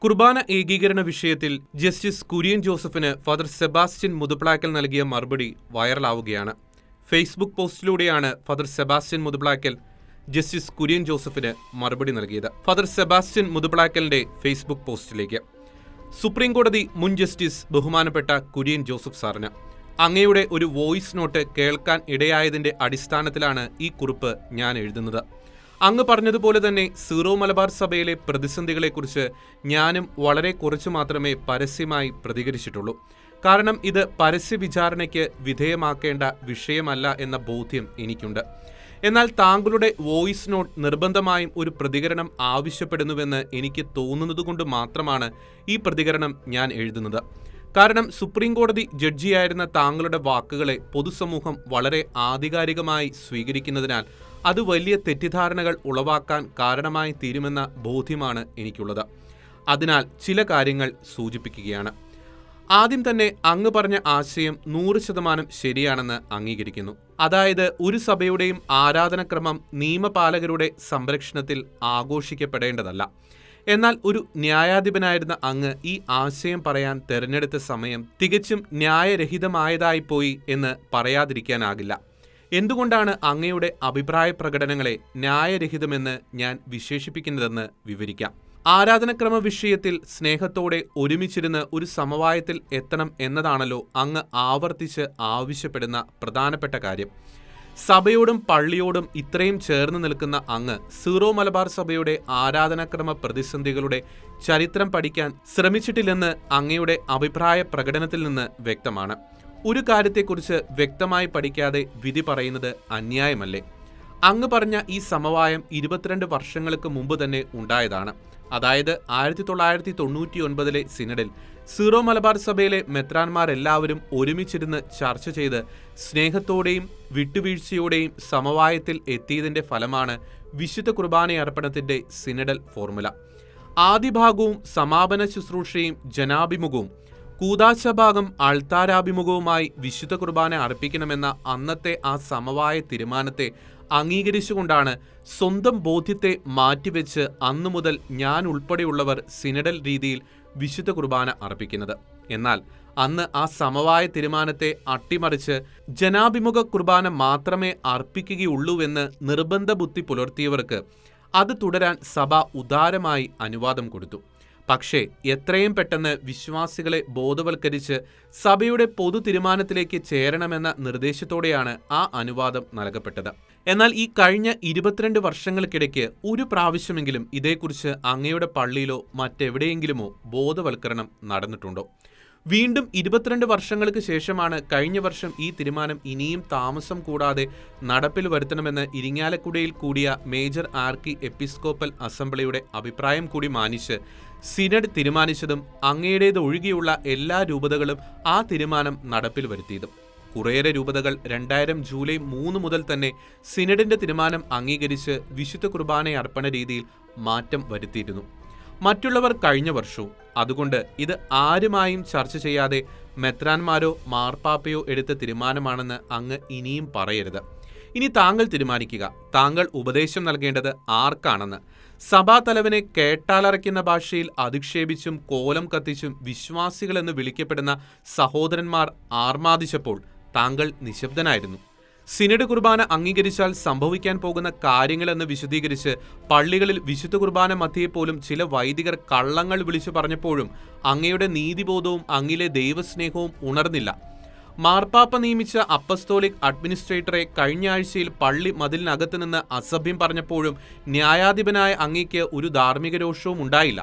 കുർബാന ഏകീകരണ വിഷയത്തിൽ ജസ്റ്റിസ് കുര്യൻ ജോസഫിന് ഫാദർ സെബാസ്റ്റ്യൻ മുതുപ്ലാക്കൽ നൽകിയ മറുപടി വൈറലാവുകയാണ്. ഫേസ്ബുക്ക് പോസ്റ്റിലൂടെയാണ് ഫാദർ സെബാസ്റ്റ്യൻ മുതുപ്ലാക്കൽ ജസ്റ്റിസ് കുര്യൻ ജോസഫിന് മറുപടി നൽകിയത്. ഫാദർ സെബാസ്റ്റ്യൻ മുതുപ്ലാക്കലിന്റെ ഫേസ്ബുക്ക് പോസ്റ്റിലേക്ക്: സുപ്രീം കോടതി മുൻ ജസ്റ്റിസ് ബഹുമാനപ്പെട്ട കുര്യൻ ജോസഫ് സാറിന് അങ്ങയുടെ ഒരു വോയിസ് നോട്ട് കേൾക്കാൻ ഇടയായതിന്റെ അടിസ്ഥാനത്തിലാണ് ഈ കുറിപ്പ് ഞാൻ എഴുതുന്നത്. അങ്ങ് പറഞ്ഞതുപോലെ തന്നെ സീറോ മലബാർ സഭയിലെ പ്രതിസന്ധികളെക്കുറിച്ച് ഞാനും വളരെ കുറച്ചു മാത്രമേ പരസ്യമായി പ്രതികരിച്ചിട്ടുള്ളൂ. കാരണം ഇത് പരസ്യ വിചാരണയ്ക്ക് വിധേയമാക്കേണ്ട വിഷയമല്ല എന്ന ബോധ്യം എനിക്കുണ്ട്. എന്നാൽ താങ്കളുടെ വോയിസ് നോട്ട് നിർബന്ധമായും ഒരു പ്രതികരണം ആവശ്യപ്പെടുന്നുവെന്ന് എനിക്ക് തോന്നുന്നതുകൊണ്ട് മാത്രമാണ് ഈ പ്രതികരണം ഞാൻ എഴുതുന്നത്. കാരണം സുപ്രീം കോടതി ജഡ്ജിയായിരുന്ന താങ്കളുടെ വാക്കുകളെ പൊതുസമൂഹം വളരെ ആധികാരികമായി സ്വീകരിക്കുന്നതിനാൽ അത് വലിയ തെറ്റിദ്ധാരണകൾ ഉളവാക്കാൻ കാരണമായി തീരുമെന്ന ബോധ്യമാണ് എനിക്കുള്ളത്. അതിനാൽ ചില കാര്യങ്ങൾ സൂചിപ്പിക്കുകയാണ്. ആദ്യം തന്നെ അങ്ങ് പറഞ്ഞ ആശയം 100% ശരിയാണെന്ന് അംഗീകരിക്കുന്നു. അതായത് ഒരു സഭയുടെയും ആരാധനക്രമം നിയമപാലകരുടെ സംരക്ഷണത്തിൽ ആഘോഷിക്കപ്പെടേണ്ടതല്ല. എന്നാൽ ഒരു ന്യായാധിപനായിരുന്ന അങ്ങ് ഈ ആശയം പറയാൻ തെരഞ്ഞെടുത്ത സമയം തികച്ചും ന്യായരഹിതമായതായിപ്പോയി എന്ന് പറയാതിരിക്കാനാകില്ല. എന്തുകൊണ്ടാണ് അങ്ങയുടെ അഭിപ്രായ പ്രകടനങ്ങളെ ന്യായരഹിതമെന്ന് ഞാൻ വിശേഷിപ്പിക്കുന്നതെന്ന് വിവരിക്കാം. ആരാധനക്രമ വിഷയത്തിൽ സ്നേഹത്തോടെ ഒരുമിച്ചിരുന്ന് ഒരു സമവായത്തിൽ എത്തണം എന്നതാണല്ലോ അങ്ങ് ആവർത്തിച്ച് ആവശ്യപ്പെടുന്ന പ്രധാനപ്പെട്ട കാര്യം. സഭയോടും പള്ളിയോടും ഇത്രയും ചേർന്ന് നിൽക്കുന്ന അങ്ങ് സീറോ മലബാർ സഭയുടെ ആരാധനാക്രമ പ്രതിസന്ധികളുടെ ചരിത്രം പഠിക്കാൻ ശ്രമിച്ചിട്ടില്ലെന്ന് അങ്ങയുടെ അഭിപ്രായ പ്രകടനത്തിൽ നിന്ന് വ്യക്തമാണ്. ഒരു കാര്യത്തെക്കുറിച്ച് വ്യക്തമായി പഠിക്കാതെ വിധി പറയുന്നത് അന്യായമല്ലേ? അങ്ങ് പറഞ്ഞ ഈ സമവായം 22 വർഷങ്ങൾക്ക് മുമ്പ് തന്നെ ഉണ്ടായതാണ്. അതായത് 1999 സിനഡിൽ സീറോ മലബാർ സഭയിലെ മെത്രാന്മാരെല്ലാവരും ഒരുമിച്ചിരുന്ന് ചർച്ച ചെയ്ത് സ്നേഹത്തോടെയും വിട്ടുവീഴ്ചയോടെയും സമവായത്തിൽ എത്തിയതിന്റെ ഫലമാണ് വിശുദ്ധ കുർബാനയർപ്പണത്തിന്റെ സിനഡൽ ഫോർമുല. ആദ്യ ഭാഗവും സമാപന ശുശ്രൂഷയും ജനാഭിമുഖവും കൂദാശഭാഗം അൾത്താരാഭിമുഖവുമായി വിശുദ്ധ കുർബാന അർപ്പിക്കണമെന്ന അന്നത്തെ ആ സമവായ തീരുമാനത്തെ അംഗീകരിച്ചുകൊണ്ടാണ് സ്വന്തം ബോധ്യത്തെ മാറ്റിവെച്ച് അന്നു മുതൽ ഞാൻ ഉൾപ്പെടെയുള്ളവർ സിനഡൽ രീതിയിൽ വിശുദ്ധ കുർബാന അർപ്പിക്കുന്നത്. എന്നാൽ അന്ന് ആ സമവായ തീരുമാനത്തെ അട്ടിമറിച്ച് ജനാഭിമുഖ കുർബാന മാത്രമേ അർപ്പിക്കുകയുള്ളൂവെന്ന് നിർബന്ധ ബുദ്ധി പുലർത്തിയവർക്ക് അത് തുടരാൻ സഭ ഉദാരമായി അനുവാദം കൊടുത്തു. പക്ഷേ എത്രയും പെട്ടെന്ന് വിശ്വാസികളെ ബോധവൽക്കരിച്ച് സഭയുടെ പൊതു തീരുമാനത്തിലേക്ക് ചേരണമെന്ന നിർദ്ദേശത്തോടെയാണ് ആ അനുവാദം നൽകപ്പെട്ടത്. എന്നാൽ ഈ കഴിഞ്ഞ 22 വർഷങ്ങൾക്കിടയ്ക്ക് ഒരു പ്രാവശ്യമെങ്കിലും ഇതേക്കുറിച്ച് അങ്ങയുടെ പള്ളിയിലോ മറ്റെവിടെയെങ്കിലുമോ ബോധവൽക്കരണം നടന്നിട്ടുണ്ടോ? വീണ്ടും 22 വർഷങ്ങൾക്ക് ശേഷമാണ് കഴിഞ്ഞ വർഷം ഈ തീരുമാനം ഇനിയും താമസം കൂടാതെ നടപ്പിൽ വരുത്തണമെന്ന് ഇരിങ്ങാലക്കുടയിൽ കൂടിയ മേജർ ആർക്കി എപ്പിസ്കോപ്പൽ അസംബ്ലിയുടെ അഭിപ്രായം കൂടി മാനിച്ച് സിനഡ് തീരുമാനിച്ചതും അങ്ങയുടേത് ഒഴികെയുള്ള എല്ലാ രൂപതകളും ആ തീരുമാനം നടപ്പിൽ വരുത്തിയതും. കുറേയേറെ രൂപതകൾ 2000 ജൂലൈ 3 മുതൽ തന്നെ സിനഡിന്റെ തീരുമാനം അംഗീകരിച്ച് വിശുദ്ധ കുർബാന അർപ്പണ രീതിയിൽ മാറ്റം വരുത്തിയിരുന്നു. മറ്റുള്ളവർ കഴിഞ്ഞ വർഷവും. അതുകൊണ്ട് ഇത് ആരുമായും ചർച്ച ചെയ്യാതെ മെത്രാന്മാരോ മാർപ്പാപ്പയോ എടുത്ത തീരുമാനമാണെന്ന് അങ്ങ് ഇനിയും പറയരുത്. ഇനി താങ്കൾ തീരുമാനിക്കുക, താങ്കൾ ഉപദേശം നൽകേണ്ടത് ആർക്കാണെന്ന്. സഭാതലവനെ കേട്ടാലറയ്ക്കുന്ന ഭാഷയിൽ അധിക്ഷേപിച്ചും കോലം കത്തിച്ചും വിശ്വാസികളെന്ന് വിളിക്കപ്പെടുന്ന സഹോദരന്മാർ ആർമാദിച്ചപ്പോൾ താങ്കൾ നിശബ്ദനായിരുന്നു. സിനഡ് കുർബാന അംഗീകരിച്ചാൽ സംഭവിക്കാൻ പോകുന്ന കാര്യങ്ങളെന്ന് വിശദീകരിച്ച് പള്ളികളിൽ വിശുദ്ധ കുർബാന മധ്യേപ്പോലും ചില വൈദികർ കള്ളങ്ങൾ വിളിച്ചു പറഞ്ഞപ്പോഴും അങ്ങയുടെ നീതിബോധവും അങ്ങിലെ ദൈവസ്നേഹവും ഉണർന്നില്ല. മാർപ്പാപ്പ നിയമിച്ച അപ്പസ്തോലിക് അഡ്മിനിസ്ട്രേറ്ററെ കഴിഞ്ഞ ആഴ്ചയിൽ പള്ളി മതിലിനകത്ത് നിന്ന് അസഭ്യം പറഞ്ഞപ്പോഴും ന്യായാധിപനായ അങ്ങയ്ക്ക് ഒരു ധാർമ്മിക രോഷവും ഉണ്ടായില്ല.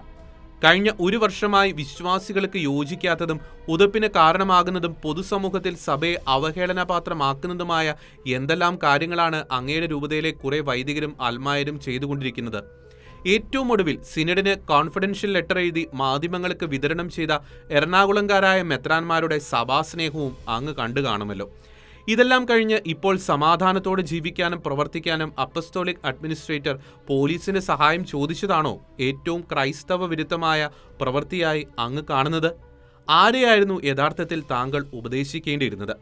കഴിഞ്ഞ ഒരു വർഷമായി വിശ്വാസികൾക്ക് യോജിക്കാത്തതും ഉതപ്പിന് കാരണമാകുന്നതും പൊതുസമൂഹത്തിൽ സഭയെ അവഹേളനപാത്രമാക്കുന്നതുമായ എന്തെല്ലാം കാര്യങ്ങളാണ് അങ്ങയുടെ രൂപതയിലെ കുറെ വൈദികരും അൽമായരും ചെയ്തുകൊണ്ടിരിക്കുന്നത്. ഏറ്റവും ഒടുവിൽ സിനഡിന് കോൺഫിഡൻഷ്യൽ ലെറ്റർ എഴുതി മാധ്യമങ്ങൾക്ക് വിതരണം ചെയ്ത എറണാകുളംകാരായ മെത്രാന്മാരുടെ സഭാസ്നേഹവും അങ്ങ് കണ്ടു കാണുമല്ലോ. ഇതെല്ലാം കഴിഞ്ഞ് ഇപ്പോൾ സമാധാനത്തോടെ ജീവിക്കാനും പ്രവർത്തിക്കാനും അപ്പസ്തോലിക് അഡ്മിനിസ്ട്രേറ്റർ പോലീസിന്റെ സഹായം ചോദിച്ചതാണോ ഏറ്റവും ക്രൈസ്തവ വിരുദ്ധമായ പ്രവൃത്തിയായി അങ്ങ് കാണുന്നത്? ആരെയായിരുന്നു യഥാർത്ഥത്തിൽ താങ്കൾ ഉപദേശിക്കേണ്ടിയിരുന്നത്?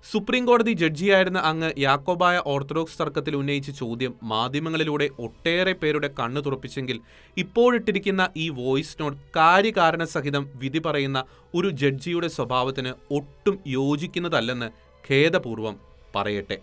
സുപ്രീം കോടതി ജഡ്ജിയായിരുന്ന അങ്ങ് യാക്കോബായ ഓർത്തഡോക്സ് തർക്കത്തിൽ ഉന്നയിച്ച ചോദ്യം മാധ്യമങ്ങളിലൂടെ ഒട്ടേറെ പേരുടെ കണ്ണു തുറപ്പിച്ചെങ്കിൽ ഇപ്പോഴിട്ടിരിക്കുന്ന ഈ വോയിസ് നോട്ട് കാര്യകാരണ സഹിതം വിധി പറയുന്ന ഒരു ജഡ്ജിയുടെ സ്വഭാവത്തിന് ഒട്ടും യോജിക്കുന്നതല്ലെന്ന് ഖേദപൂർവം പറയട്ടെ.